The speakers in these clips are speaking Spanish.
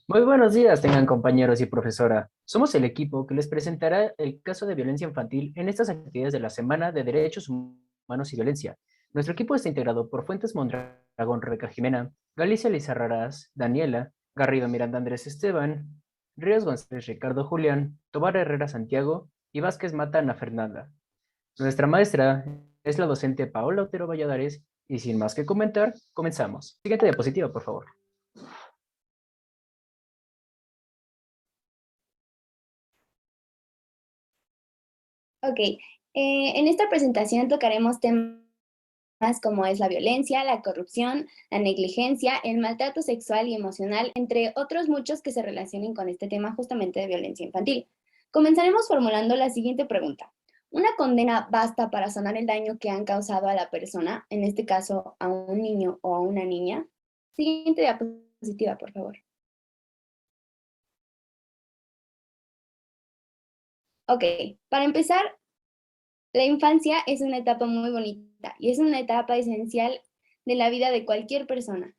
Muy buenos días, tengan compañeros y profesora. Somos el equipo que les presentará el caso de violencia infantil en estas actividades de la Semana de Derechos Humanos y Violencia. Nuestro equipo está integrado por Fuentes Mondragón, Rebeca Jimena, Galicia Lizarraraz, Daniela, Garrido Miranda Andrés Esteban, Ríos González Ricardo Julián, Tobar Herrera Santiago y Vázquez Mata Ana Fernanda. Nuestra maestra es la docente Paola Otero Valladares y sin más que comentar, comenzamos. Siguiente diapositiva, por favor. Ok, en esta presentación tocaremos temas como es la violencia, la corrupción, la negligencia, el maltrato sexual y emocional, entre otros muchos que se relacionen con este tema justamente de violencia infantil. Comenzaremos formulando la siguiente pregunta. ¿Una condena basta para sanar el daño que han causado a la persona, en este caso a un niño o a una niña? Siguiente diapositiva, por favor. Ok, para empezar, la infancia es una etapa muy bonita y es una etapa esencial de la vida de cualquier persona.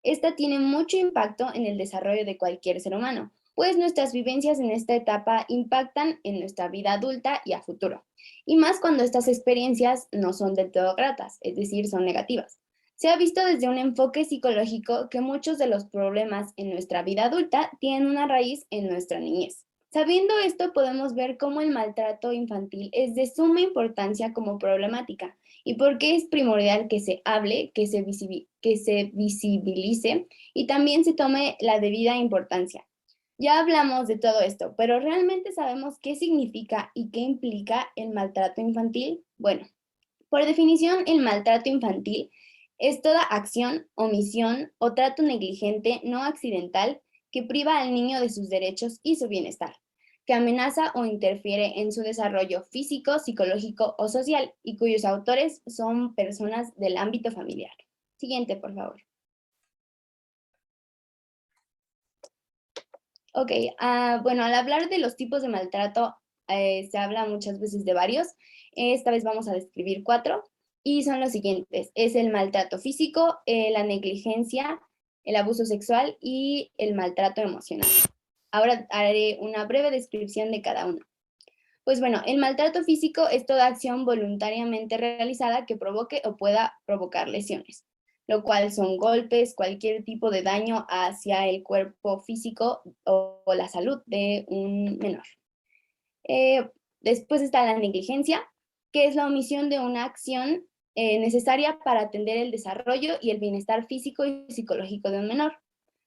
Esta tiene mucho impacto en el desarrollo de cualquier ser humano, pues nuestras vivencias en esta etapa impactan en nuestra vida adulta y a futuro, y más cuando estas experiencias no son del todo gratas, es decir, son negativas. Se ha visto desde un enfoque psicológico que muchos de los problemas en nuestra vida adulta tienen una raíz en nuestra niñez. Sabiendo esto, podemos ver cómo el maltrato infantil es de suma importancia como problemática y por qué es primordial que se hable, que se visibilice y también se tome la debida importancia. Ya hablamos de todo esto, pero ¿realmente sabemos qué significa y qué implica el maltrato infantil? Bueno, por definición, el maltrato infantil es toda acción, omisión o trato negligente no accidental que priva al niño de sus derechos y su bienestar, que amenaza o interfiere en su desarrollo físico, psicológico o social y cuyos autores son personas del ámbito familiar. Siguiente, por favor. Ok, bueno, al hablar de los tipos de maltrato, se habla muchas veces de varios. Esta vez vamos a describir cuatro y son los siguientes. Es el maltrato físico, la negligencia, el abuso sexual y el maltrato emocional. Ahora haré una breve descripción de cada uno. Pues bueno, el maltrato físico es toda acción voluntariamente realizada que provoque o pueda provocar lesiones, lo cual son golpes, cualquier tipo de daño hacia el cuerpo físico o la salud de un menor. Eh, Después está la negligencia, que es la omisión de una acción necesaria para atender el desarrollo y el bienestar físico y psicológico de un menor.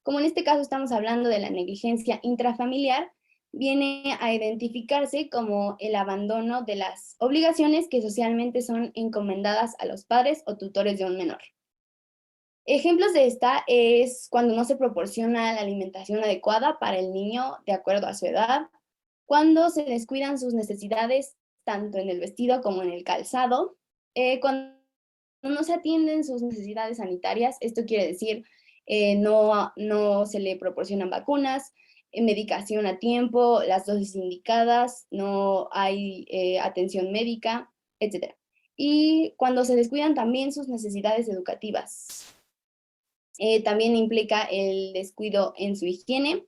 Como en este caso estamos hablando de la negligencia intrafamiliar, viene a identificarse como el abandono de las obligaciones que socialmente son encomendadas a los padres o tutores de un menor. Ejemplos de esta es cuando no se proporciona la alimentación adecuada para el niño de acuerdo a su edad, cuando se descuidan sus necesidades tanto en el vestido como en el calzado, cuando no se atienden sus necesidades sanitarias, esto quiere decir no se le proporcionan vacunas, medicación a tiempo, las dosis indicadas, no hay atención médica, etc. Y cuando se descuidan también sus necesidades educativas. También implica el descuido en su higiene,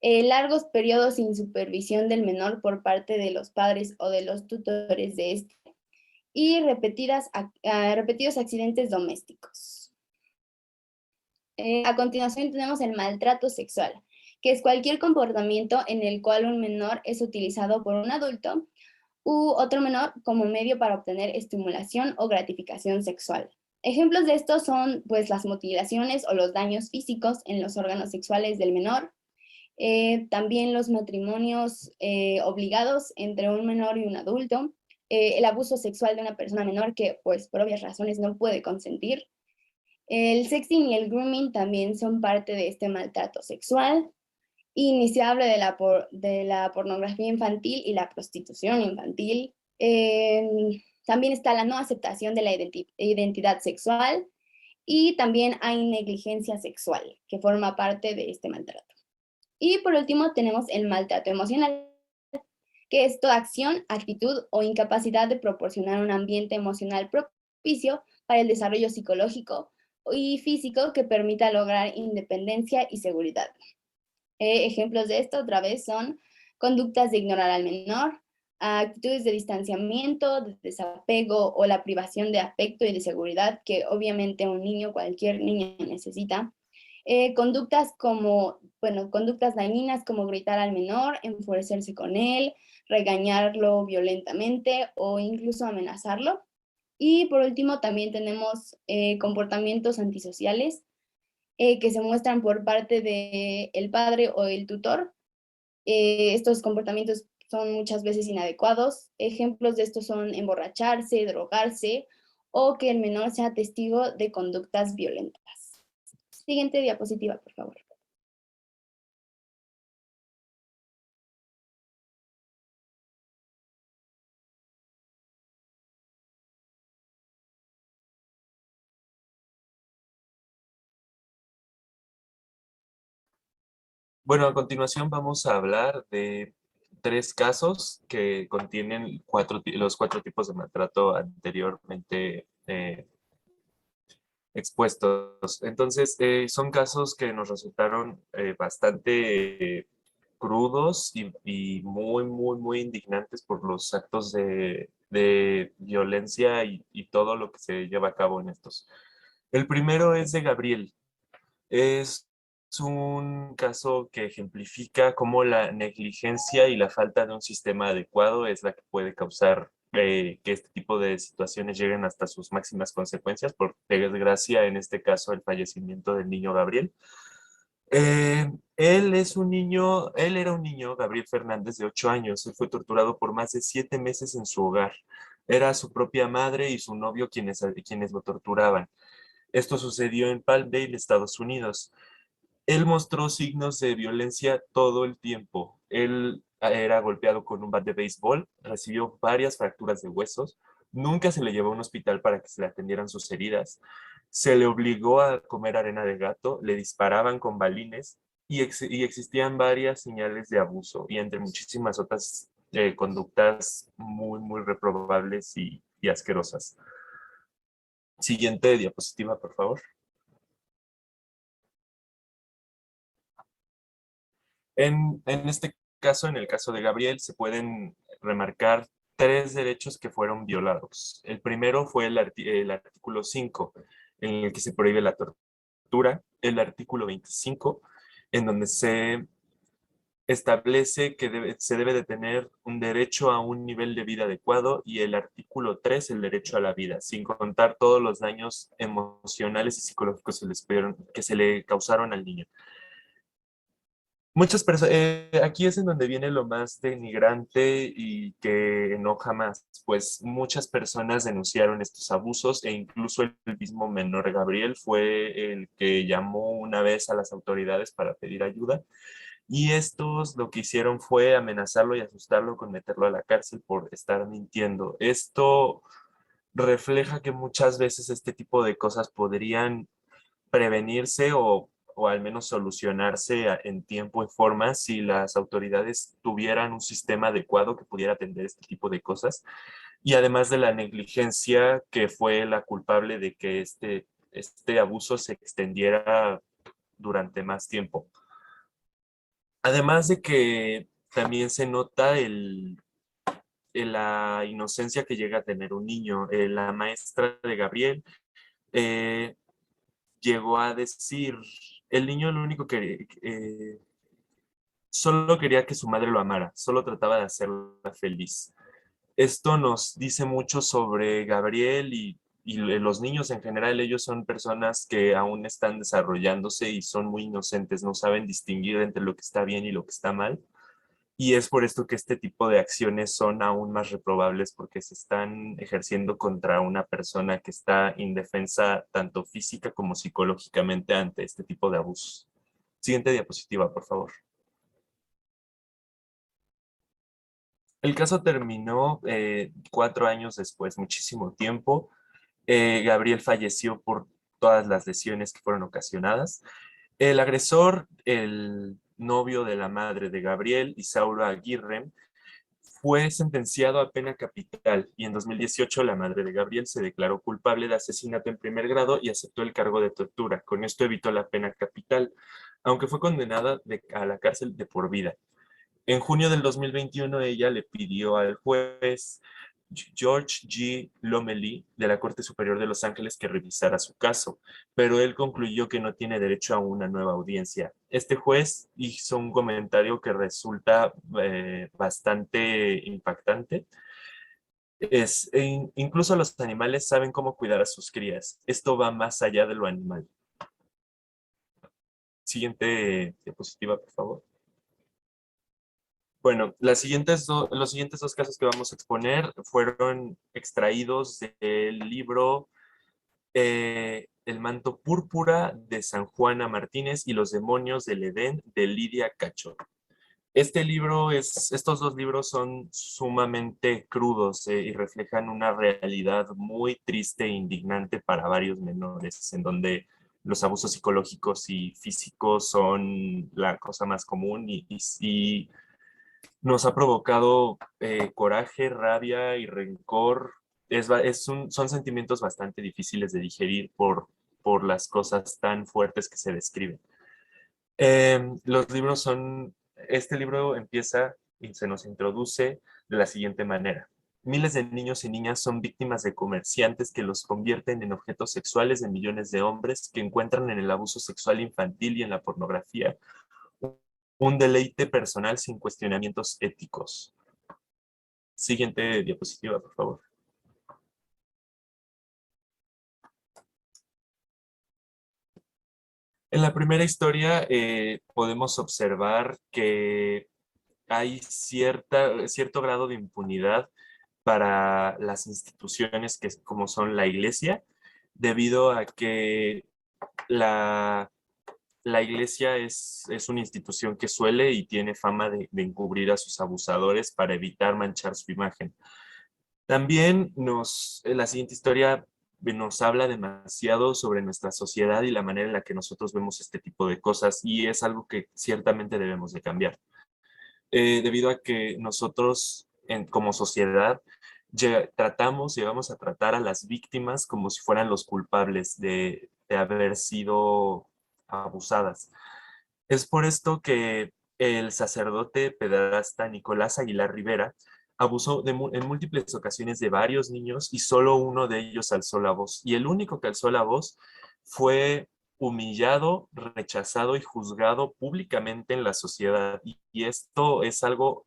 largos periodos sin supervisión del menor por parte de los padres o de los tutores de este, y repetidos accidentes domésticos. A continuación tenemos el maltrato sexual, que es cualquier comportamiento en el cual un menor es utilizado por un adulto u otro menor como medio para obtener estimulación o gratificación sexual. Ejemplos de esto son pues las mutilaciones o los daños físicos en los órganos sexuales del menor, también los matrimonios obligados entre un menor y un adulto, el abuso sexual de una persona menor que pues por obvias razones no puede consentir. El sexting y el grooming también son parte de este maltrato sexual. Y ni se habla de la pornografía infantil y la prostitución infantil. También está la no aceptación de la identidad sexual y también hay negligencia sexual, que forma parte de este maltrato. Y por último tenemos el maltrato emocional, que es toda acción, actitud o incapacidad de proporcionar un ambiente emocional propicio para el desarrollo psicológico, y físico que permita lograr independencia y seguridad. Ejemplos de esto otra vez son conductas de ignorar al menor, actitudes de distanciamiento, de desapego o la privación de afecto y de seguridad que obviamente un niño, cualquier niño necesita. Conductas como, bueno, conductas dañinas como gritar al menor, enfurecerse con él, regañarlo violentamente o incluso amenazarlo. Y por último también tenemos comportamientos antisociales que se muestran por parte del padre o el tutor. Estos comportamientos son muchas veces inadecuados. Ejemplos de estos son emborracharse, drogarse o que el menor sea testigo de conductas violentas. Siguiente diapositiva, por favor. Bueno, a continuación vamos a hablar de tres casos que contienen los cuatro tipos de maltrato anteriormente expuestos. Entonces, son casos que nos resultaron bastante crudos y muy, muy, muy indignantes por los actos de violencia y todo lo que se lleva a cabo en estos. El primero es de Gabriel. Es un caso que ejemplifica cómo la negligencia y la falta de un sistema adecuado es la que puede causar que este tipo de situaciones lleguen hasta sus máximas consecuencias. Por desgracia, en este caso, el fallecimiento del niño Gabriel. Él era un niño, Gabriel Fernández, de 8 años. Él fue torturado por más de 7 meses en su hogar. Era su propia madre y su novio quienes lo torturaban. Esto sucedió en Palmdale, Estados Unidos. Él mostró signos de violencia todo el tiempo. Él era golpeado con un bat de béisbol, recibió varias fracturas de huesos, nunca se le llevó a un hospital para que se le atendieran sus heridas, se le obligó a comer arena de gato, le disparaban con balines y existían varias señales de abuso y entre muchísimas otras conductas muy, muy reprobables y asquerosas. Siguiente diapositiva, por favor. En este caso, en el caso de Gabriel, se pueden remarcar tres derechos que fueron violados. El primero fue el artículo 5, en el que se prohíbe la tortura. El artículo 25, en donde se establece que se debe de tener un derecho a un nivel de vida adecuado. Y el artículo 3, el derecho a la vida, sin contar todos los daños emocionales y psicológicos que se le causaron al niño. Muchas personas, aquí es en donde viene lo más denigrante y que enoja más, pues muchas personas denunciaron estos abusos e incluso el mismo menor Gabriel fue el que llamó una vez a las autoridades para pedir ayuda y estos lo que hicieron fue amenazarlo y asustarlo con meterlo a la cárcel por estar mintiendo. Esto refleja que muchas veces este tipo de cosas podrían prevenirse o al menos solucionarse en tiempo y forma si las autoridades tuvieran un sistema adecuado que pudiera atender este tipo de cosas. Y además de la negligencia que fue la culpable de que este abuso se extendiera durante más tiempo. Además de que también se nota la inocencia que llega a tener un niño. La maestra de Gabriel eh, llegó a decir, el niño lo único que solo quería que su madre lo amara, solo trataba de hacerla feliz. Esto nos dice mucho sobre Gabriel y los niños en general. Ellos son personas que aún están desarrollándose y son muy inocentes, no saben distinguir entre lo que está bien y lo que está mal. Y es por esto que este tipo de acciones son aún más reprobables porque se están ejerciendo contra una persona que está indefensa tanto física como psicológicamente ante este tipo de abusos. Siguiente diapositiva, por favor. El caso terminó 4 años después, muchísimo tiempo. Gabriel falleció por todas las lesiones que fueron ocasionadas. El agresor, el novio de la madre de Gabriel, Isauro Aguirre, fue sentenciado a pena capital y en 2018 la madre de Gabriel se declaró culpable de asesinato en primer grado y aceptó el cargo de tortura. Con esto evitó la pena capital, aunque fue condenada a la cárcel de por vida. En junio del 2021 ella le pidió al juez George G. Lomeli de la Corte Superior de Los Ángeles que revisara su caso, pero él concluyó que no tiene derecho a una nueva audiencia. Este juez hizo un comentario que resulta bastante impactante. Incluso los animales saben cómo cuidar a sus crías. Esto va más allá de lo animal. Siguiente diapositiva, por favor. Bueno, los siguientes dos casos que vamos a exponer fueron extraídos del libro El manto púrpura de San Juana Martínez y los demonios del Edén de Lidia Cacho. Estos dos libros son sumamente crudos y reflejan una realidad muy triste e indignante para varios menores, en donde los abusos psicológicos y físicos son la cosa más común y nos ha provocado coraje, rabia y rencor. Son sentimientos bastante difíciles de digerir por las cosas tan fuertes que se describen. Este libro empieza y se nos introduce de la siguiente manera. Miles de niños y niñas son víctimas de comerciantes que los convierten en objetos sexuales de millones de hombres que encuentran en el abuso sexual infantil y en la pornografía un deleite personal sin cuestionamientos éticos. Siguiente diapositiva, por favor. En la primera historia podemos observar que hay cierto grado de impunidad para las instituciones como son la iglesia, debido a que la, la iglesia es una institución que suele y tiene fama de encubrir a sus abusadores para evitar manchar su imagen. También la siguiente historia nos habla demasiado sobre nuestra sociedad y la manera en la que nosotros vemos este tipo de cosas y es algo que ciertamente debemos de cambiar. Debido a que nosotros como sociedad llegamos a tratar a las víctimas como si fueran los culpables de haber sido abusadas. Es por esto que el sacerdote pederasta Nicolás Aguilar Rivera abusó en múltiples ocasiones de varios niños y solo uno de ellos alzó la voz. Y el único que alzó la voz fue humillado, rechazado y juzgado públicamente en la sociedad. Y esto es algo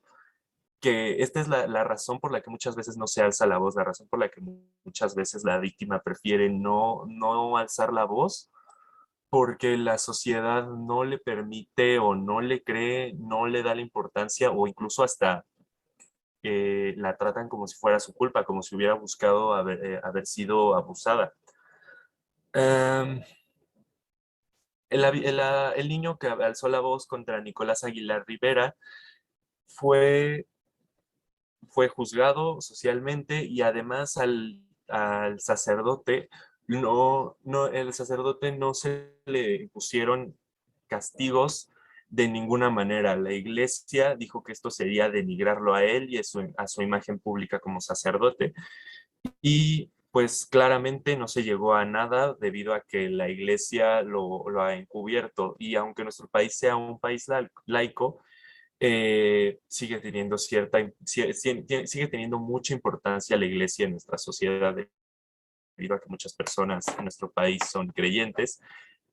esta es la razón por la que muchas veces no se alza la voz, la razón por la que muchas veces la víctima prefiere no alzar la voz porque la sociedad no le permite o no le cree, no le da la importancia o incluso hasta la tratan como si fuera su culpa, como si hubiera buscado haber sido abusada. Em, el niño que alzó la voz contra Nicolás Aguilar Rivera fue, fue juzgado socialmente y además al sacerdote el sacerdote no se le impusieron castigos de ninguna manera. La iglesia dijo que esto sería denigrarlo a él y a su imagen pública como sacerdote. Y pues claramente no se llegó a nada debido a que la iglesia lo ha encubierto. Y aunque nuestro país sea un país laico, sigue teniendo sigue teniendo mucha importancia la iglesia en nuestra sociedad debido a que muchas personas en nuestro país son creyentes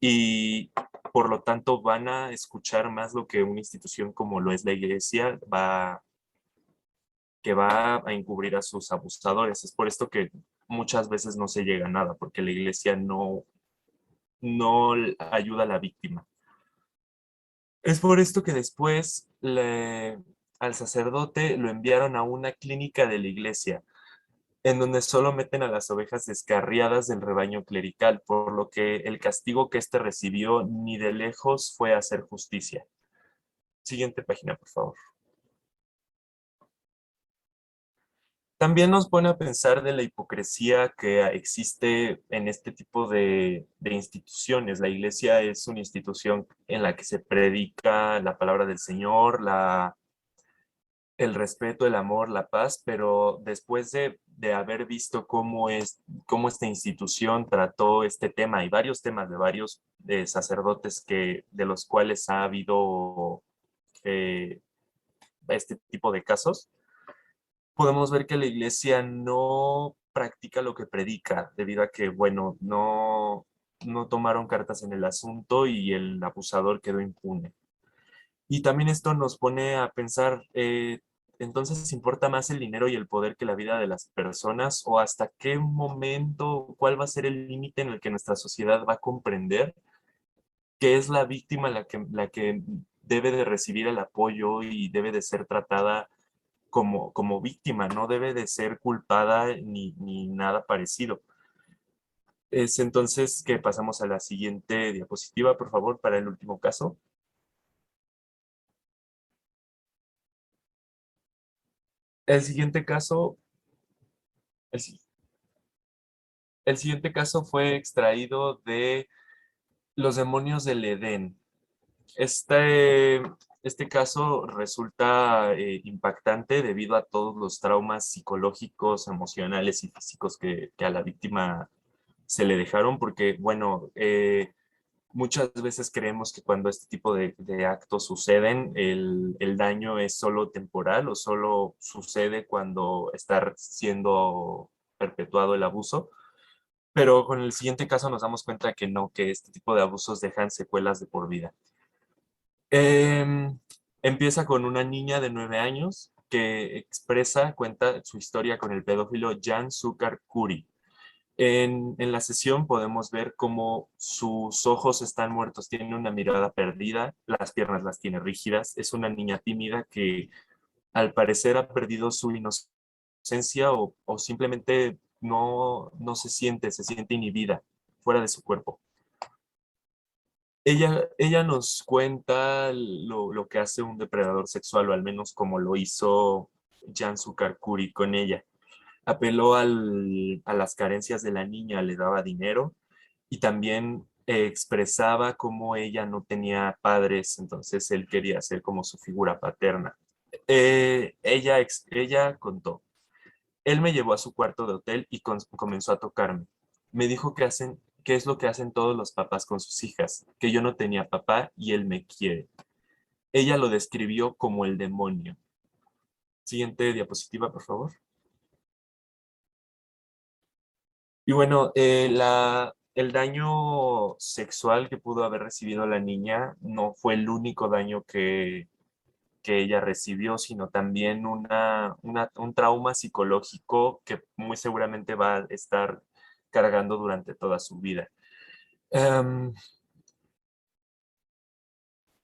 y por lo tanto van a escuchar más lo que una institución como lo es la iglesia que va a encubrir a sus abusadores. Es por esto que muchas veces no se llega a nada, porque la iglesia no ayuda a la víctima. Es por esto que después al sacerdote lo enviaron a una clínica de la iglesia, en donde solo meten a las ovejas descarriadas del rebaño clerical, por lo que el castigo que éste recibió ni de lejos fue hacer justicia. Siguiente página, por favor. También nos pone a pensar de la hipocresía que existe en este tipo de instituciones. La iglesia es una institución en la que se predica la palabra del Señor, el respeto, el amor, la paz, pero después de haber visto cómo esta institución trató este tema y varios temas de varios sacerdotes de los cuales ha habido eh, este tipo de casos, podemos ver que la iglesia no practica lo que predica, debido a que, bueno, no tomaron cartas en el asunto y el abusador quedó impune. Y también esto nos pone a pensar, entonces, ¿importa más el dinero y el poder que la vida de las personas? ¿O hasta qué momento, cuál va a ser el límite en el que nuestra sociedad va a comprender que es la víctima la que debe de recibir el apoyo y debe de ser tratada como víctima, no debe de ser culpada ni nada parecido? Es entonces que pasamos a la siguiente diapositiva, por favor, para el último caso. El siguiente caso, el, si- el siguiente caso fue extraído de Los demonios del Edén. Este, este caso resulta impactante debido a todos los traumas psicológicos, emocionales y físicos que a la víctima se le dejaron, porque, bueno, muchas veces creemos que cuando este tipo de actos suceden, el daño es solo temporal o solo sucede cuando está siendo perpetuado el abuso. Pero con el siguiente caso nos damos cuenta que no, que este tipo de abusos dejan secuelas de por vida. Em, Empieza con una niña de 9 años que cuenta su historia con el pedófilo Jan Sukar Kuri. En la sesión podemos ver cómo sus ojos están muertos, tiene una mirada perdida, las piernas las tiene rígidas, es una niña tímida que al parecer ha perdido su inocencia o simplemente no se siente inhibida, fuera de su cuerpo. Ella nos cuenta lo que hace un depredador sexual, o al menos como lo hizo Jan Sukarkuri con ella. Apeló a las carencias de la niña, le daba dinero y también expresaba cómo ella no tenía padres, entonces él quería ser como su figura paterna. Ella contó: él me llevó a su cuarto de hotel y comenzó a tocarme. Me dijo qué es lo que hacen todos los papás con sus hijas, que yo no tenía papá y él me quiere. Ella lo describió como el demonio. Siguiente diapositiva, por favor. Y bueno, el daño sexual que pudo haber recibido la niña no fue el único daño que ella recibió, sino también un trauma psicológico que muy seguramente va a estar cargando durante toda su vida. Em,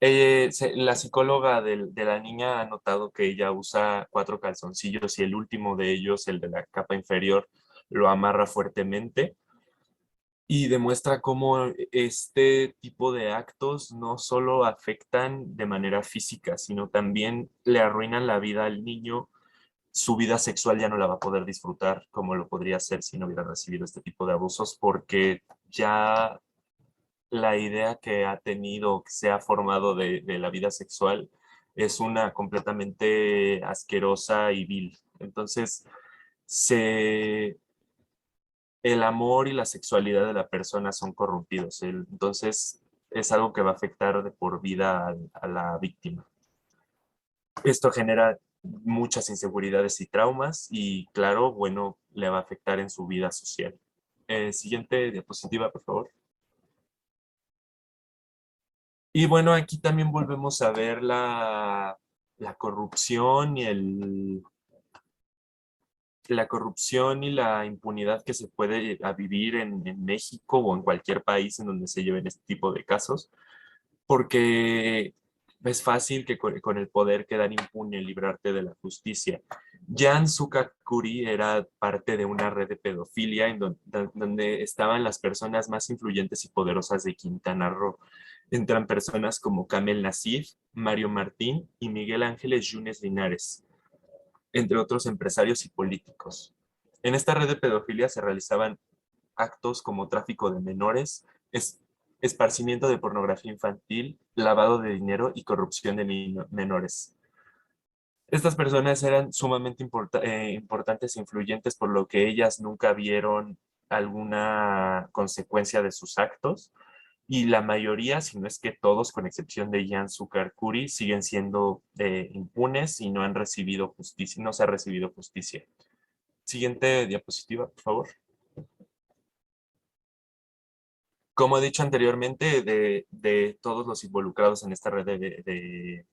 la psicóloga de la niña ha notado que ella usa 4 calzoncillos y el último de ellos, el de la capa inferior, lo amarra fuertemente y demuestra cómo este tipo de actos no solo afectan de manera física, sino también le arruinan la vida al niño. Su vida sexual ya no la va a poder disfrutar como lo podría hacer si no hubiera recibido este tipo de abusos, porque ya la idea que ha tenido, que se ha formado de la vida sexual, es una completamente asquerosa y vil. Entonces, se, el amor y la sexualidad de la persona son corrompidos. Entonces, es algo que va a afectar de por vida a la víctima. Esto genera muchas inseguridades y traumas y, claro, bueno, le va a afectar en su vida social. Siguiente diapositiva, por favor. Y bueno, aquí también volvemos a ver la corrupción la corrupción y la impunidad que se puede vivir en México o en cualquier país en donde se lleven este tipo de casos, porque es fácil que con el poder quedar impune, librarte de la justicia. Jan Sukakuri era parte de una red de pedofilia donde estaban las personas más influyentes y poderosas de Quintana Roo. Entran personas como Kamel Nasif, Mario Martín y Miguel Ángeles Yunes Linares, entre otros empresarios y políticos. En esta red de pedofilia se realizaban actos como tráfico de menores, esparcimiento de pornografía infantil, lavado de dinero y corrupción de menores. Estas personas eran sumamente importantes e influyentes, por lo que ellas nunca vieron alguna consecuencia de sus actos. Y la mayoría, si no es que todos, con excepción de Jan Sukarkuri, siguen siendo impunes y no han recibido justicia, no se ha recibido justicia. Siguiente diapositiva, por favor. Como he dicho anteriormente, de todos los involucrados en esta red de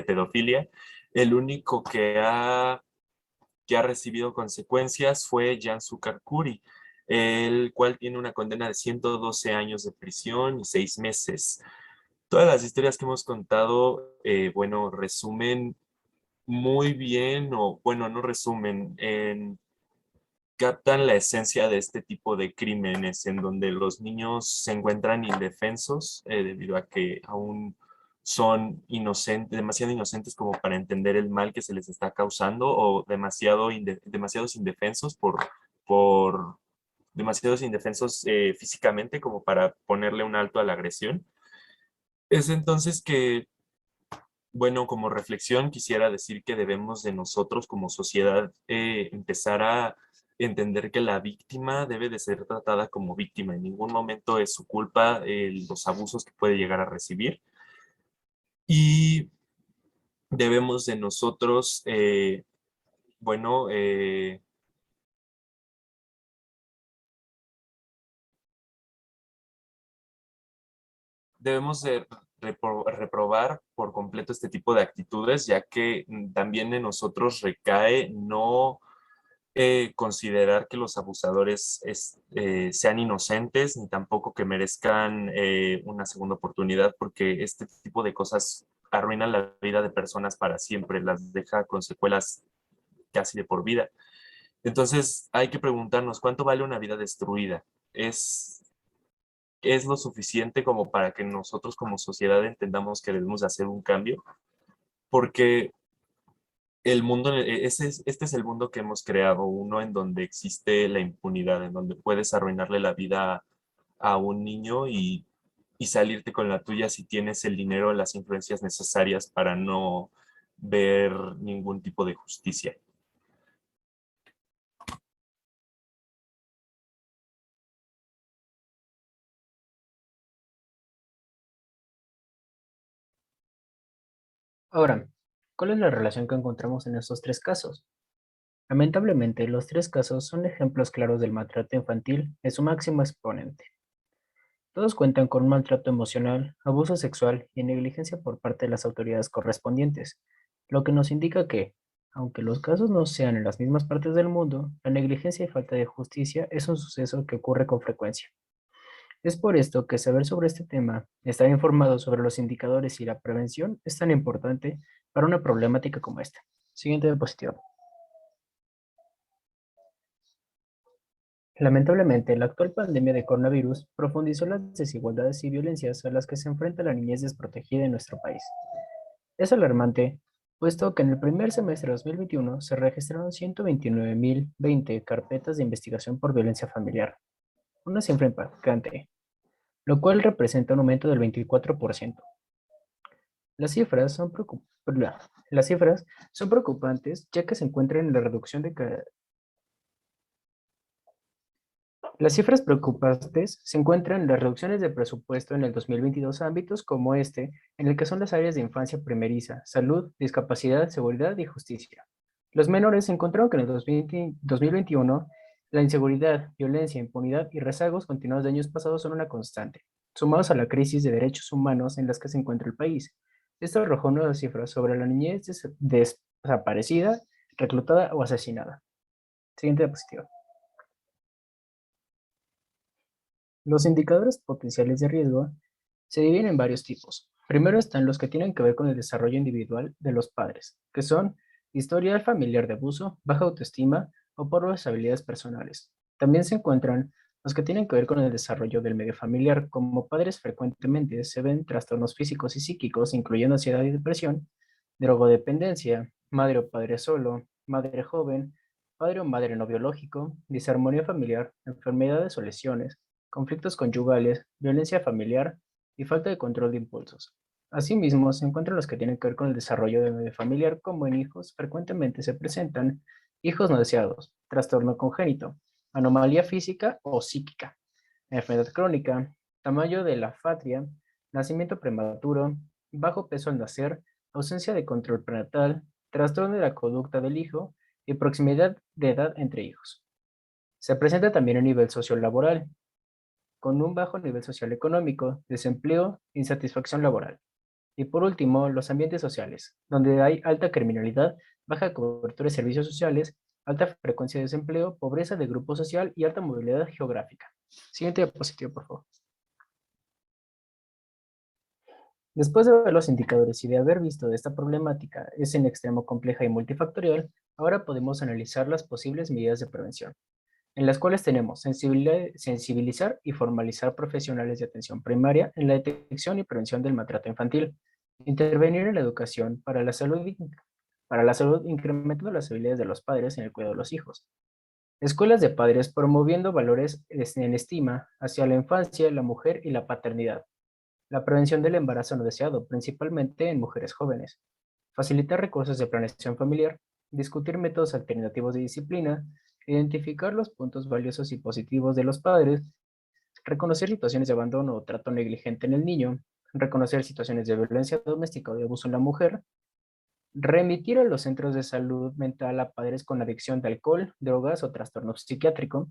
pedofilia, el único que ha recibido consecuencias fue Jan Sukarkuri, el cual tiene una condena de 112 años de prisión y 6 meses. Todas las historias que hemos contado, bueno, resumen muy bien, o bueno, no resumen, captan la esencia de este tipo de crímenes en donde los niños se encuentran indefensos debido a que aún son inocentes, demasiado inocentes como para entender el mal que se les está causando, o demasiados indefensos por demasiados indefensos físicamente como para ponerle un alto a la agresión. Es entonces que, bueno, como reflexión quisiera decir que debemos de nosotros como sociedad empezar a entender que la víctima debe de ser tratada como víctima. En ningún momento es su culpa los abusos que puede llegar a recibir. Y debemos de nosotros, bueno, debemos de reprobar por completo este tipo de actitudes, ya que también en nosotros recae no considerar que los abusadores sean inocentes, ni tampoco que merezcan una segunda oportunidad, porque este tipo de cosas arruinan la vida de personas para siempre, las deja con secuelas casi de por vida. Entonces hay que preguntarnos, ¿cuánto vale una vida destruida? ¿Es, es lo suficiente como para que nosotros como sociedad entendamos que debemos de hacer un cambio? Porque el mundo, este es el mundo que hemos creado, uno en donde existe la impunidad, en donde puedes arruinarle la vida a un niño y salirte con la tuya si tienes el dinero, las influencias necesarias para no ver ningún tipo de justicia. Ahora, ¿cuál es la relación que encontramos en estos tres casos? Lamentablemente, los tres casos son ejemplos claros del maltrato infantil en su máximo exponente. Todos cuentan con un maltrato emocional, abuso sexual y negligencia por parte de las autoridades correspondientes, lo que nos indica que, aunque los casos no sean en las mismas partes del mundo, la negligencia y falta de justicia es un suceso que ocurre con frecuencia. Es por esto que saber sobre este tema, estar informado sobre los indicadores y la prevención es tan importante para una problemática como esta. Siguiente diapositiva. Lamentablemente, la actual pandemia de coronavirus profundizó las desigualdades y violencias a las que se enfrenta la niñez desprotegida en nuestro país. Es alarmante, puesto que en el primer semestre de 2021 se registraron 129.020 carpetas de investigación por violencia familiar, una cifra impactante, lo cual representa un aumento del 24%. Las cifras son las cifras son preocupantes ya que se encuentran en la reducción de Las cifras preocupantes se encuentran en las reducciones de presupuesto en el 2022 a ámbitos como este, en el que son las áreas de infancia primeriza, salud, discapacidad, seguridad y justicia. Los menores encontraron que en el 2021 la inseguridad, violencia, impunidad y rezagos continuados de años pasados son una constante, sumados a la crisis de derechos humanos en las que se encuentra el país. Esto arrojó nuevas cifras sobre la niñez desaparecida, reclutada o asesinada. Siguiente diapositiva. Los indicadores potenciales de riesgo se dividen en varios tipos. Primero están los que tienen que ver con el desarrollo individual de los padres, que son historial familiar de abuso, baja autoestima o pobres habilidades personales. También se encuentran los que tienen que ver con el desarrollo del medio familiar, como padres frecuentemente se ven trastornos físicos y psíquicos, incluyendo ansiedad y depresión, drogodependencia, madre o padre solo, madre joven, padre o madre no biológico, disarmonía familiar, enfermedades o lesiones, conflictos conyugales, violencia familiar y falta de control de impulsos. Asimismo, se encuentran los que tienen que ver con el desarrollo de familiar, como en hijos frecuentemente se presentan hijos no deseados, trastorno congénito, anomalía física o psíquica, enfermedad crónica, tamaño de la fatria, nacimiento prematuro, bajo peso al nacer, ausencia de control prenatal, trastorno de la conducta del hijo y proximidad de edad entre hijos. Se presenta también a nivel sociolaboral, con un bajo nivel social económico, desempleo, insatisfacción laboral. Y por último, los ambientes sociales, donde hay alta criminalidad, baja cobertura de servicios sociales, alta frecuencia de desempleo, pobreza de grupo social y alta movilidad geográfica. Siguiente diapositiva, por favor. Después de ver los indicadores y de haber visto de esta problemática es en extremo compleja y multifactorial, ahora podemos analizar las posibles medidas de prevención, en las cuales tenemos sensibilizar y formalizar profesionales de atención primaria en la detección y prevención del maltrato infantil, intervenir en la educación para la salud incrementando las habilidades de los padres en el cuidado de los hijos, escuelas de padres promoviendo valores en estima hacia la infancia, la mujer y la paternidad, la prevención del embarazo no deseado, principalmente en mujeres jóvenes, facilitar recursos de planeación familiar, discutir métodos alternativos de disciplina, identificar los puntos valiosos y positivos de los padres, reconocer situaciones de abandono o trato negligente en el niño, reconocer situaciones de violencia doméstica o de abuso en la mujer, remitir a los centros de salud mental a padres con adicción de alcohol, drogas o trastorno psiquiátrico,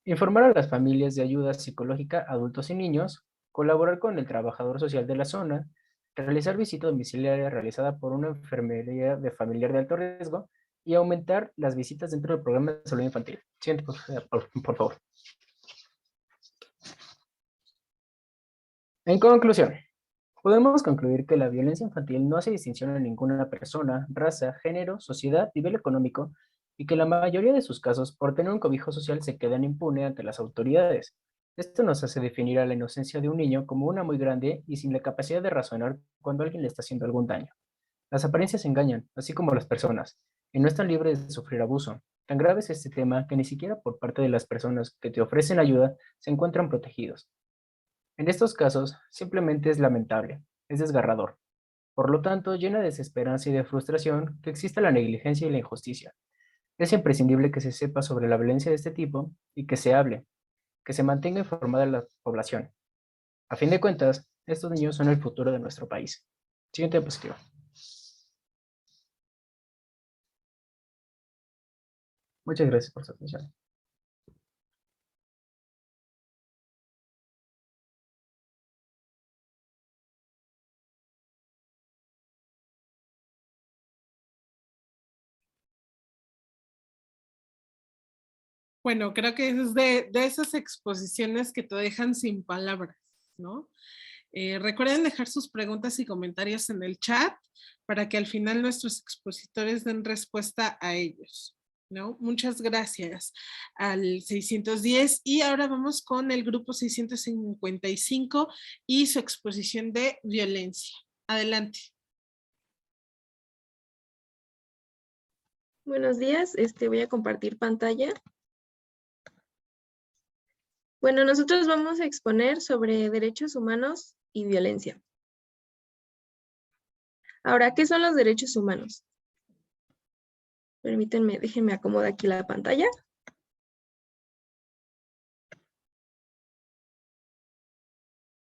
informar a las familias de ayuda psicológica a adultos y niños, colaborar con el trabajador social de la zona, realizar visita domiciliaria realizada por una enfermería de familiar de alto riesgo y aumentar las visitas dentro del programa de salud infantil. Siguiente, por favor. En conclusión, podemos concluir que la violencia infantil no hace distinción en ninguna persona, raza, género, sociedad, nivel económico, y que la mayoría de sus casos, por tener un cobijo social, se quedan impune ante las autoridades. Esto nos hace definir a la inocencia de un niño como una muy grande y sin la capacidad de razonar cuando alguien le está haciendo algún daño. Las apariencias engañan, así como las personas, y no están libres de sufrir abuso. Tan grave es este tema que ni siquiera por parte de las personas que te ofrecen ayuda se encuentran protegidos. En estos casos, simplemente es lamentable, es desgarrador. Por lo tanto, llena de desesperanza y de frustración que exista la negligencia y la injusticia. Es imprescindible que se sepa sobre la violencia de este tipo y que se hable, que se mantenga informada la población. A fin de cuentas, estos niños son el futuro de nuestro país. Siguiente diapositiva. Muchas gracias por su atención. Bueno, creo que es de esas exposiciones que te dejan sin palabras, ¿no? Recuerden dejar sus preguntas y comentarios en el chat para que al final nuestros expositores den respuesta a ellos, ¿no? Muchas gracias al 610 y ahora vamos con el grupo 655 y su exposición de violencia. Adelante. Buenos días, voy a compartir pantalla. Bueno, nosotros vamos a exponer sobre derechos humanos y violencia. Ahora, ¿qué son los derechos humanos? Permítanme, déjenme acomodar aquí la pantalla.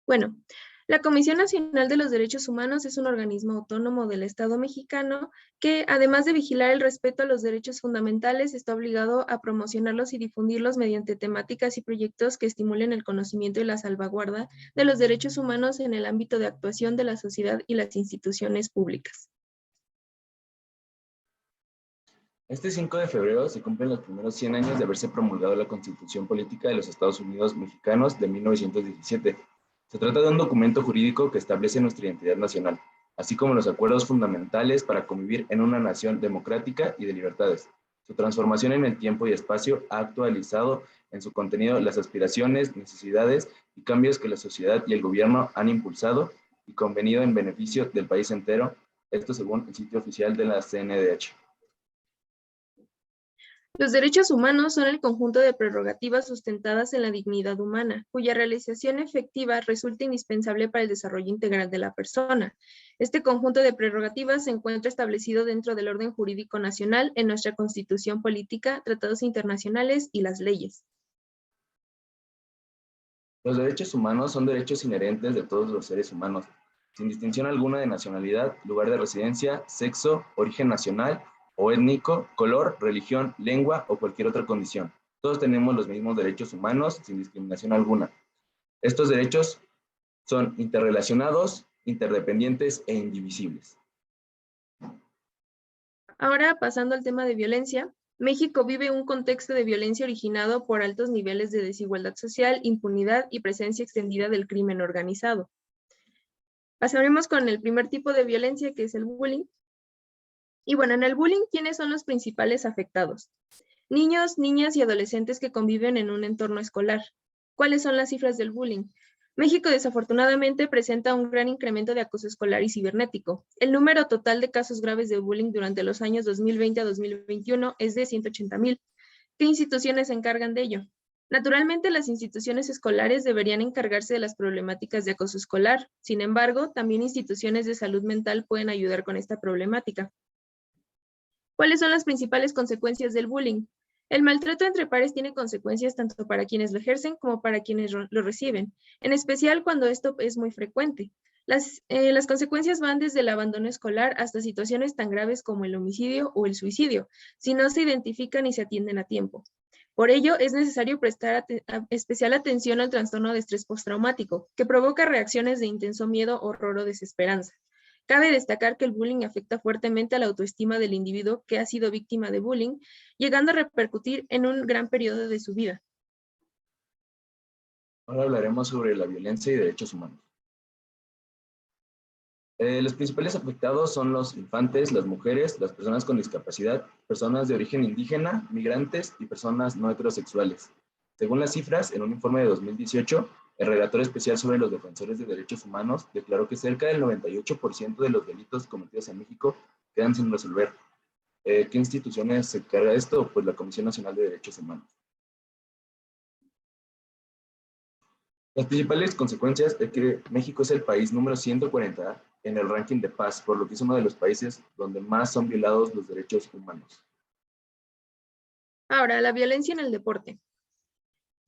Bueno, la Comisión Nacional de los Derechos Humanos es un organismo autónomo del Estado mexicano que, además de vigilar el respeto a los derechos fundamentales, está obligado a promocionarlos y difundirlos mediante temáticas y proyectos que estimulen el conocimiento y la salvaguarda de los derechos humanos en el ámbito de actuación de la sociedad y las instituciones públicas. Este 5 de febrero se cumplen los primeros 100 años de haberse promulgado la Constitución Política de los Estados Unidos Mexicanos de 1917. Se trata de un documento jurídico que establece nuestra identidad nacional, así como los acuerdos fundamentales para convivir en una nación democrática y de libertades. Su transformación en el tiempo y espacio ha actualizado en su contenido las aspiraciones, necesidades y cambios que la sociedad y el gobierno han impulsado y convenido en beneficio del país entero, esto según el sitio oficial de la CNDH. Los derechos humanos son el conjunto de prerrogativas sustentadas en la dignidad humana, cuya realización efectiva resulta indispensable para el desarrollo integral de la persona. Este conjunto de prerrogativas se encuentra establecido dentro del orden jurídico nacional en nuestra Constitución política, tratados internacionales y las leyes. Los derechos humanos son derechos inherentes de todos los seres humanos, sin distinción alguna de nacionalidad, lugar de residencia, sexo, origen nacional o étnico, color, religión, lengua o cualquier otra condición. Todos tenemos los mismos derechos humanos sin discriminación alguna. Estos derechos son interrelacionados, interdependientes e indivisibles. Ahora, pasando al tema de violencia, México vive un contexto de violencia originado por altos niveles de desigualdad social, impunidad y presencia extendida del crimen organizado. Pasaremos con el primer tipo de violencia, que es el bullying. Y bueno, en el bullying, ¿quiénes son los principales afectados? Niños, niñas y adolescentes que conviven en un entorno escolar. ¿Cuáles son las cifras del bullying? México desafortunadamente presenta un gran incremento de acoso escolar y cibernético. El número total de casos graves de bullying durante los años 2020 a 2021 es de 180,000. ¿Qué instituciones se encargan de ello? Naturalmente, las instituciones escolares deberían encargarse de las problemáticas de acoso escolar. Sin embargo, también instituciones de salud mental pueden ayudar con esta problemática. ¿Cuáles son las principales consecuencias del bullying? El maltrato entre pares tiene consecuencias tanto para quienes lo ejercen como para quienes lo reciben, en especial cuando esto es muy frecuente. Las consecuencias van desde el abandono escolar hasta situaciones tan graves como el homicidio o el suicidio, si no se identifican y se atienden a tiempo. Por ello, es necesario prestar especial atención al trastorno de estrés postraumático, que provoca reacciones de intenso miedo, horror o desesperanza. Cabe destacar que el bullying afecta fuertemente a la autoestima del individuo que ha sido víctima de bullying, llegando a repercutir en un gran periodo de su vida. Ahora hablaremos sobre la violencia y derechos humanos. Los principales afectados son los infantes, las mujeres, las personas con discapacidad, personas de origen indígena, migrantes y personas no heterosexuales. Según las cifras, en un informe de 2018, el relator especial sobre los defensores de derechos humanos declaró que cerca del 98% de los delitos cometidos en México quedan sin resolver. ¿Qué instituciones se encarga de esto? Pues la Comisión Nacional de Derechos Humanos. Las principales consecuencias es que México es el país número 140 en el ranking de paz, por lo que es uno de los países donde más son violados los derechos humanos. Ahora, la violencia en el deporte.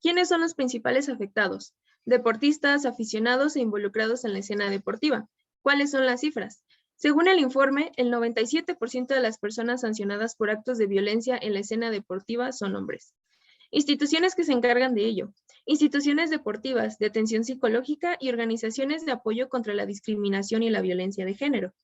¿Quiénes son los principales afectados? Deportistas, aficionados e involucrados en la escena deportiva. ¿Cuáles son las cifras? Según el informe, el 97% de las personas sancionadas por actos de violencia en la escena deportiva son hombres. Instituciones que se encargan de ello. Instituciones deportivas, de atención psicológica y organizaciones de apoyo contra la discriminación y la violencia de género.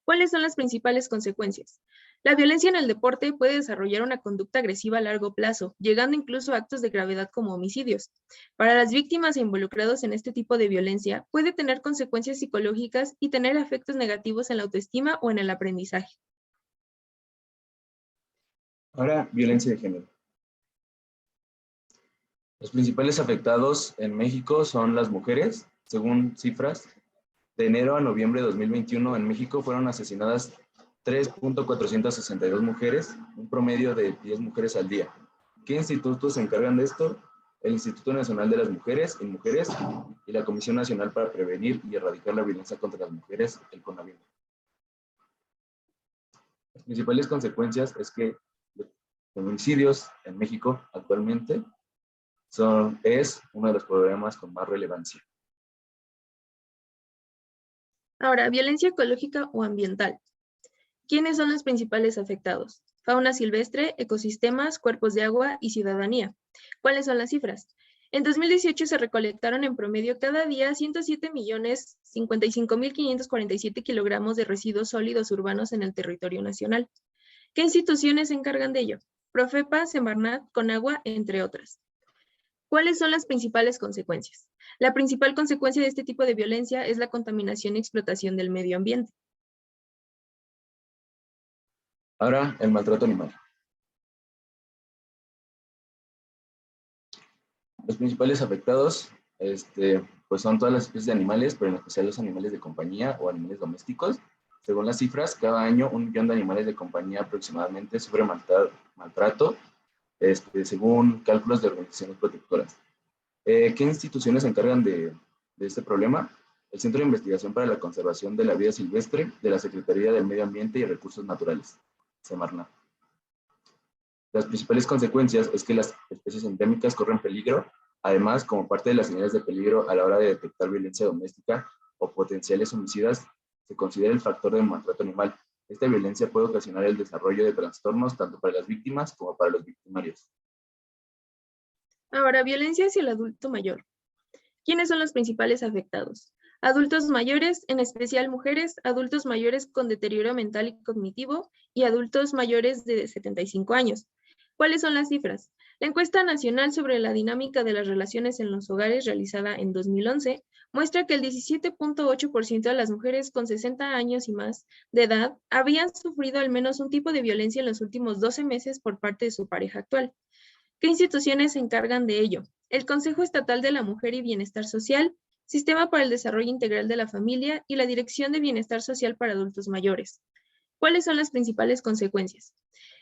¿Cuáles son las principales consecuencias? La violencia en el deporte puede desarrollar una conducta agresiva a largo plazo, llegando incluso a actos de gravedad como homicidios. Para las víctimas e involucrados en este tipo de violencia, puede tener consecuencias psicológicas y tener efectos negativos en la autoestima o en el aprendizaje. Ahora, violencia de género. Los principales afectados en México son las mujeres. Según cifras, de enero a noviembre de 2021 en México fueron asesinadas 3.462 mujeres, un promedio de 10 mujeres al día. ¿Qué institutos se encargan de esto? El Instituto Nacional de las Mujeres y la Comisión Nacional para Prevenir y Erradicar la Violencia contra las Mujeres, el CONAVIM. Las principales consecuencias es que los feminicidios en México actualmente es uno de los problemas con más relevancia. Ahora, violencia ecológica o ambiental. ¿Quiénes son los principales afectados? Fauna silvestre, ecosistemas, cuerpos de agua y ciudadanía. ¿Cuáles son las cifras? En 2018 se recolectaron en promedio cada día 107.055.547 kilogramos de residuos sólidos urbanos en el territorio nacional. ¿Qué instituciones se encargan de ello? Profepa, Semarnat, Conagua, entre otras. ¿Cuáles son las principales consecuencias? La principal consecuencia de este tipo de violencia es la contaminación y explotación del medio ambiente. Ahora, el maltrato animal. Los principales afectados pues son todas las especies de animales, pero en especial los animales de compañía o animales domésticos. Según las cifras, cada año 1 millón de animales de compañía aproximadamente sufren maltrato, según cálculos de organizaciones protectoras. ¿Qué instituciones se encargan de este problema? El Centro de Investigación para la Conservación de la Vida Silvestre de la Secretaría del Medio Ambiente y Recursos Naturales, Semarnat. Las principales consecuencias es que las especies endémicas corren peligro. Además, como parte de las señales de peligro a la hora de detectar violencia doméstica o potenciales homicidas, se considera el factor de maltrato animal. Esta violencia puede ocasionar el desarrollo de trastornos tanto para las víctimas como para los victimarios. Ahora, violencia hacia el adulto mayor. ¿Quiénes son los principales afectados? Adultos mayores, en especial mujeres, adultos mayores con deterioro mental y cognitivo y adultos mayores de 75 años. ¿Cuáles son las cifras? La encuesta nacional sobre la dinámica de las relaciones en los hogares realizada en 2011 muestra que el 17.8% de las mujeres con 60 años y más de edad habían sufrido al menos un tipo de violencia en los últimos 12 meses por parte de su pareja actual. ¿Qué instituciones se encargan de ello? El Consejo Estatal de la Mujer y Bienestar Social, Sistema para el Desarrollo Integral de la Familia y la Dirección de Bienestar Social para Adultos Mayores. ¿Cuáles son las principales consecuencias?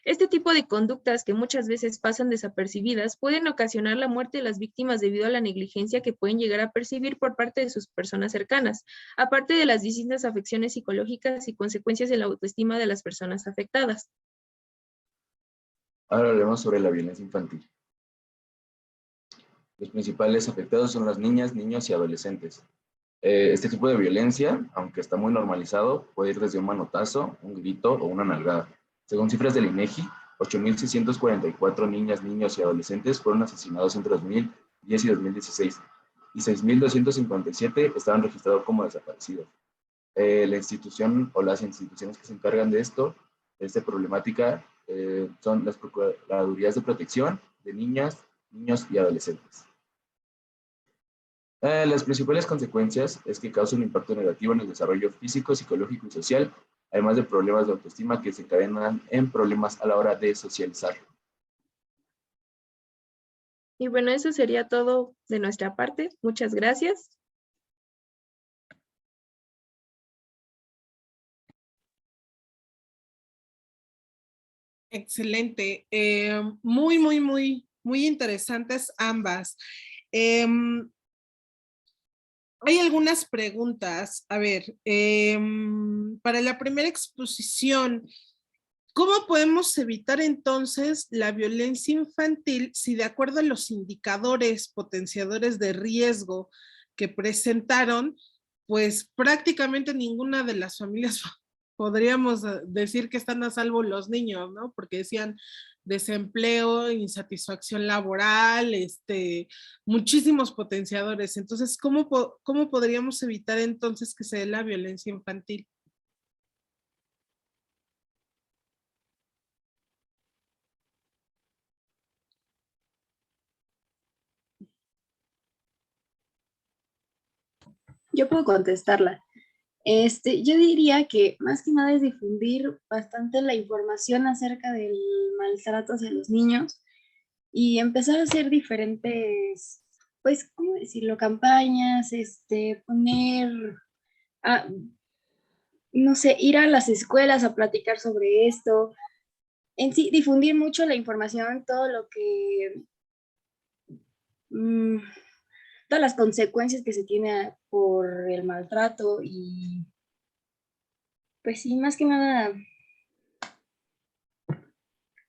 Este tipo de conductas que muchas veces pasan desapercibidas pueden ocasionar la muerte de las víctimas debido a la negligencia que pueden llegar a percibir por parte de sus personas cercanas, aparte de las distintas afecciones psicológicas y consecuencias de la autoestima de las personas afectadas. Ahora hablaremos sobre la violencia infantil. Los principales afectados son las niñas, niños y adolescentes. Este tipo de violencia, aunque está muy normalizado, puede ir desde un manotazo, un grito o una nalgada. Según cifras del INEGI, 8.644 niñas, niños y adolescentes fueron asesinados entre 2010 y 2016 y 6.257 estaban registrados como desaparecidos. La institución o las instituciones que se encargan de esta problemática, son las Procuradurías de Protección de Niñas, Niños y Adolescentes. Las principales consecuencias es que causa un impacto negativo en el desarrollo físico, psicológico y social, además de problemas de autoestima que se encadenan en problemas a la hora de socializar. Y bueno, eso sería todo de nuestra parte. Muchas gracias. Excelente. Muy interesantes ambas. Hay algunas preguntas. A ver, para la primera exposición, ¿cómo podemos evitar entonces la violencia infantil si de acuerdo a los indicadores potenciadores de riesgo que presentaron, pues prácticamente ninguna de las familias podríamos decir que están a salvo los niños, ¿no? Porque decían desempleo, insatisfacción laboral, muchísimos potenciadores. Entonces, ¿cómo podríamos evitar entonces que se dé la violencia infantil? Yo puedo contestarla. Yo diría que más que nada es difundir bastante la información acerca del maltrato hacia los niños y empezar a hacer diferentes, pues, ¿cómo decirlo? Campañas, poner, ah, no sé, ir a las escuelas a platicar sobre esto. En sí, difundir mucho la información, todo lo que, mm, todas las consecuencias que se tiene por el maltrato y pues sí, más que nada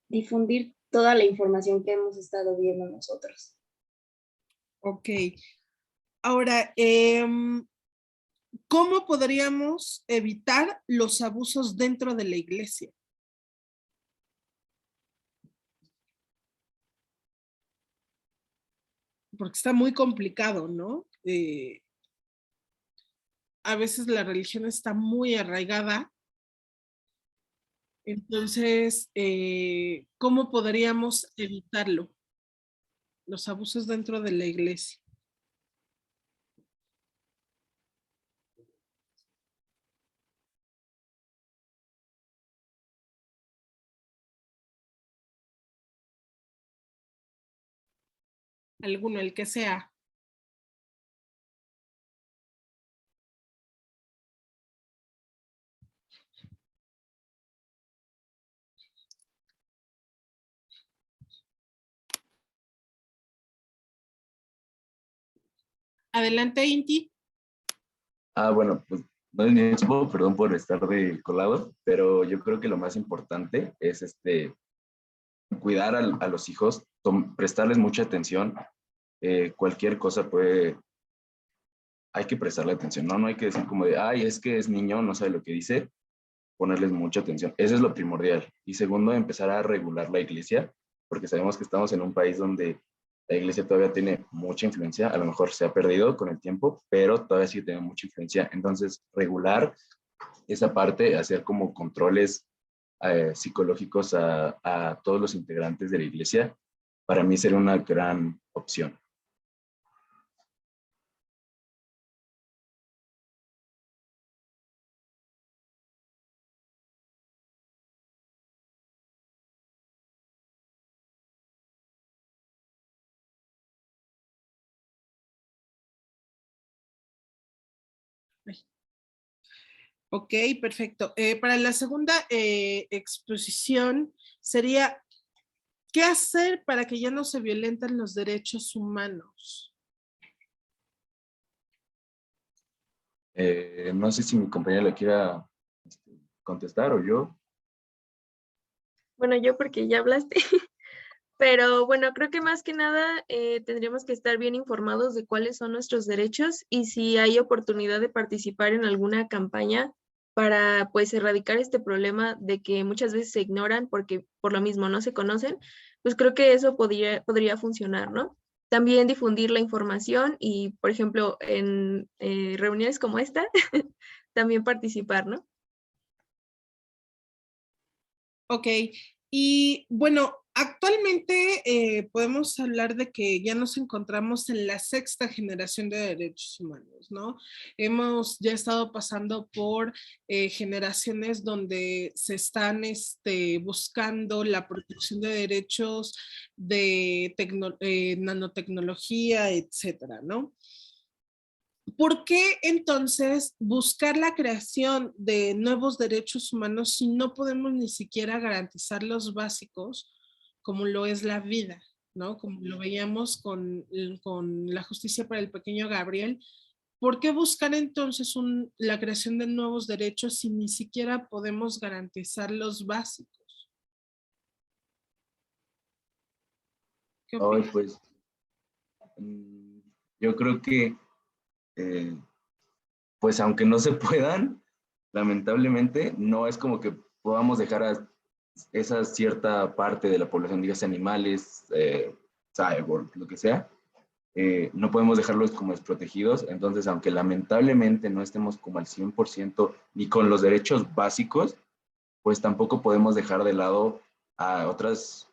difundir toda la información que hemos estado viendo nosotros. Ok. Ahora, ¿cómo podríamos evitar los abusos dentro de la iglesia? Porque está muy complicado, ¿no? A veces la religión está muy arraigada. Entonces, ¿cómo podríamos evitarlo? Los abusos dentro de la iglesia. Alguno, el que sea. Adelante, Inti. Bueno, pues no es mi expo, perdón por estar de colado, pero yo creo que lo más importante es cuidar a los hijos, prestarles mucha atención. Cualquier cosa hay que prestarle atención, ¿no? No hay que decir como de, ay, es que es niño, no sabe lo que dice, ponerles mucha atención. Eso es lo primordial. Y segundo, empezar a regular la iglesia, porque sabemos que estamos en un país donde la iglesia todavía tiene mucha influencia, a lo mejor se ha perdido con el tiempo, pero todavía sigue teniendo mucha influencia. Entonces, regular esa parte, hacer como controles psicológicos a todos los integrantes de la iglesia, para mí sería una gran opción. Ok, perfecto. Para la segunda exposición sería, ¿qué hacer para que ya no se violenten los derechos humanos? No sé si mi compañera le quiera contestar o yo. Bueno, yo porque ya hablaste, pero bueno, creo que más que nada tendríamos que estar bien informados de cuáles son nuestros derechos y si hay oportunidad de participar en alguna campaña para pues erradicar este problema de que muchas veces se ignoran porque por lo mismo no se conocen, pues creo que eso podría funcionar, ¿no? También difundir la información y, por ejemplo, en reuniones como esta, también participar, ¿no? Ok, y bueno, actualmente podemos hablar de que ya nos encontramos en la sexta generación de derechos humanos, ¿no? Hemos ya estado pasando por generaciones donde se están buscando la protección de derechos de nanotecnología, etcétera, ¿no? ¿Por qué entonces buscar la creación de nuevos derechos humanos si no podemos ni siquiera garantizar los básicos como lo es la vida, ¿no? Como lo veíamos con la justicia para el pequeño Gabriel. ¿Por qué buscar entonces la creación de nuevos derechos si ni siquiera podemos garantizar los básicos? ¿Qué Hoy, opinas? pues, yo creo que, pues, aunque no se puedan, lamentablemente, no es como que podamos dejar a esa cierta parte de la población, dígase animales, cyborg, lo que sea, no podemos dejarlos como desprotegidos. Entonces, aunque lamentablemente no estemos como al 100% ni con los derechos básicos, pues tampoco podemos dejar de lado a otras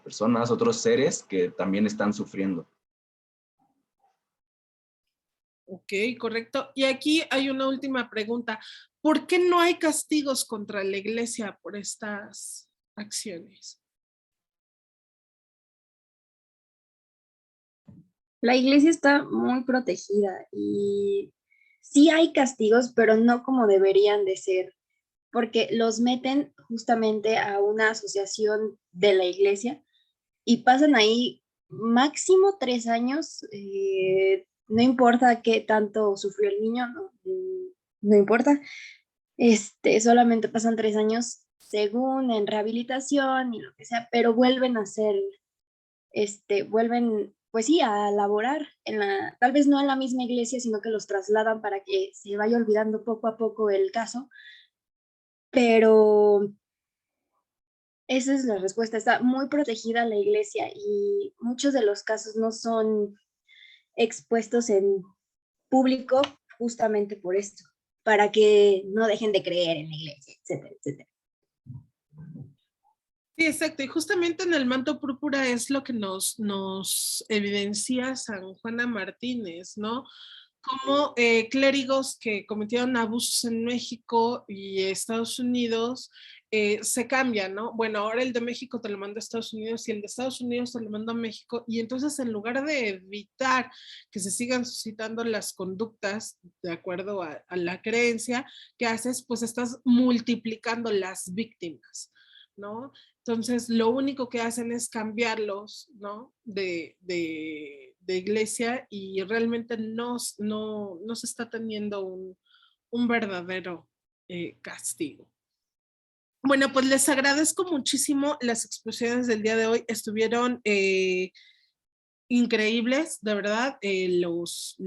personas, otros seres que también están sufriendo. Ok, correcto. Y aquí hay una última pregunta. ¿Por qué no hay castigos contra la iglesia por estas acciones? La iglesia está muy protegida y sí hay castigos, pero no como deberían de ser, porque los meten justamente a una asociación de la iglesia y pasan ahí máximo 3 años, no importa qué tanto sufrió el niño, no, no importa, solamente pasan 3 años según en rehabilitación y lo que sea, pero vuelven a ser, vuelven, pues sí, a laborar tal vez no en la misma iglesia, sino que los trasladan para que se vaya olvidando poco a poco el caso, pero esa es la respuesta. Está muy protegida la iglesia y muchos de los casos no son expuestos en público justamente por esto, para que no dejen de creer en la iglesia, etcétera, etcétera. Sí, exacto. Y justamente en el manto púrpura es lo que nos evidencia San Juana Martínez, ¿no? Como clérigos que cometieron abusos en México y Estados Unidos se cambian, ¿no? Bueno, ahora el de México te lo manda a Estados Unidos y el de Estados Unidos te lo manda a México, y entonces en lugar de evitar que se sigan suscitando las conductas de acuerdo a la creencia que haces, pues estás multiplicando las víctimas, ¿no? Entonces, lo único que hacen es cambiarlos, ¿no? De de iglesia y realmente no se está teniendo un verdadero castigo. Bueno, pues les agradezco muchísimo las exposiciones del día de hoy. Estuvieron increíbles, de verdad, los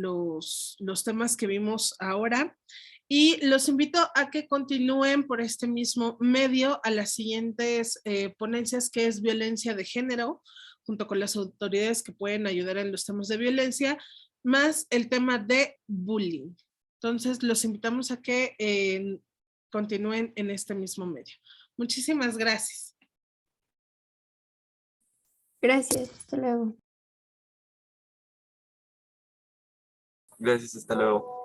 temas que vimos ahora. Y los invito a que continúen por este mismo medio a las siguientes ponencias, que es violencia de género, junto con las autoridades que pueden ayudar en los temas de violencia, más el tema de bullying. Entonces, los invitamos a que continúen en este mismo medio. Muchísimas gracias. Gracias, hasta luego. Gracias, hasta luego.